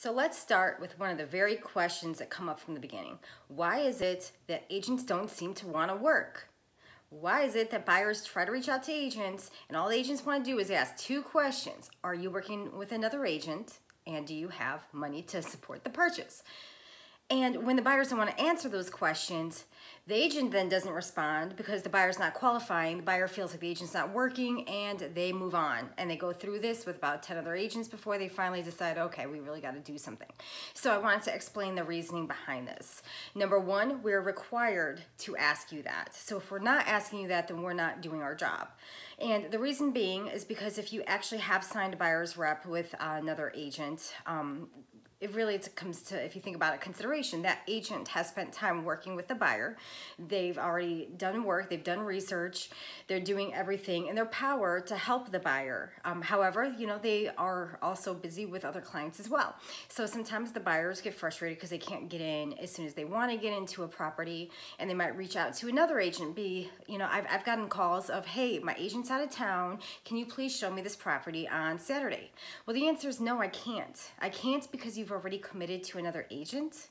So let's start with one of the very questions that come up from the beginning. Why is it that agents don't seem to want to work? Why is it that buyers try to reach out to agents and all agents want to do is ask two questions? Are you working with another agent? And do you have money to support the purchase? And when the buyers don't want to answer those questions, the agent then doesn't respond because the buyer's not qualifying. The buyer feels like the agent's not working and they move on. And they go through this with about 10 other agents before they finally decide, okay, we really got to do something. So I wanted to explain the reasoning behind this. Number one, we're required to ask you that. So if we're not asking you that, then we're not doing our job. And the reason being is because if you actually have signed a buyer's rep with another agent, it comes to, if you think about it, consideration. That agent has spent time working with the buyer. They've already done work, they've done research, they're doing everything in their power to help the buyer. However, they are also busy with other clients as well. So sometimes the buyers get frustrated because they can't get in as soon as they want to get into a property, and they might reach out to another agent. I've gotten calls of, hey, my agent's out of town, can you please show me this property on Saturday? Well, the answer is no, I can't. I can't because you've already committed to another agent.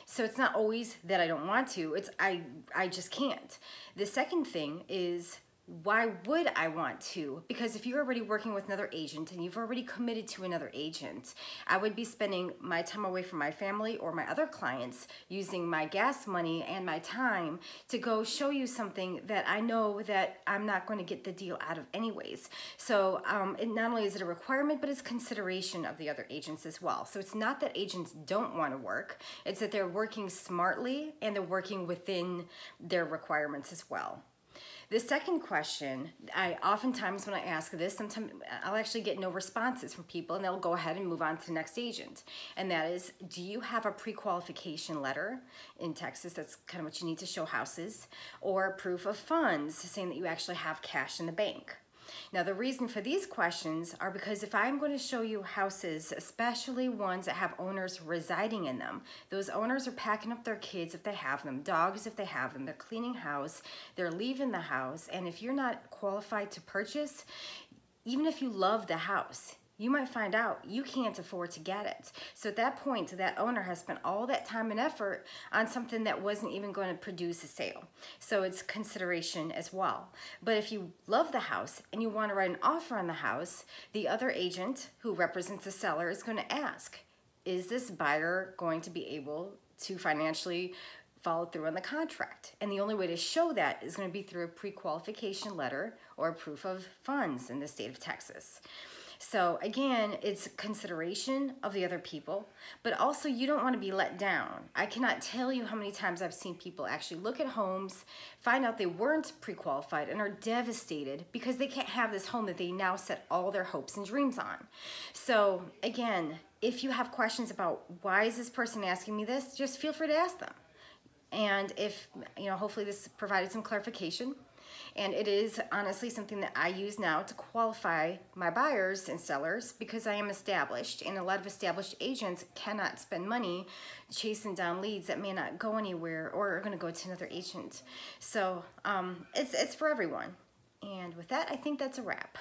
So it's not always that I don't want to, it's I just can't. The second thing is, why would I want to? Because if you're already working with another agent and you've already committed to another agent, I would be spending my time away from my family or my other clients, using my gas money and my time to go show you something that I know that I'm not going to get the deal out of anyways. So not only is it a requirement, but it's consideration of the other agents as well. So it's not that agents don't want to work, it's that they're working smartly and they're working within their requirements as well. The second question, oftentimes when I ask this, sometimes I'll actually get no responses from people and they'll go ahead and move on to the next agent. And that is, do you have a pre-qualification letter? In Texas, that's kind of what you need to show houses, or proof of funds saying that you actually have cash in the bank. Now, the reason for these questions are because if I'm going to show you houses, especially ones that have owners residing in them, those owners are packing up their kids if they have them, dogs if they have them, they're cleaning house, they're leaving the house, and if you're not qualified to purchase, even if you love the house, you might find out you can't afford to get it. So at that point, that owner has spent all that time and effort on something that wasn't even going to produce a sale. So it's consideration as well. But if you love the house and you want to write an offer on the house, the other agent who represents the seller is going to ask, is this buyer going to be able to financially follow through on the contract? And the only way to show that is going to be through a pre-qualification letter or a proof of funds in the state of Texas. So again, it's consideration of the other people, but also you don't want to be let down. I cannot tell you how many times I've seen people actually look at homes, find out they weren't pre-qualified, and are devastated because they can't have this home that they now set all their hopes and dreams on. So again, if you have questions about why is this person asking me this, just feel free to ask them. And if, hopefully this provided some clarification. And it is honestly something that I use now to qualify my buyers and sellers because I am established, and a lot of established agents cannot spend money chasing down leads that may not go anywhere or are going to go to another agent. So it's for everyone. And with that, I think that's a wrap.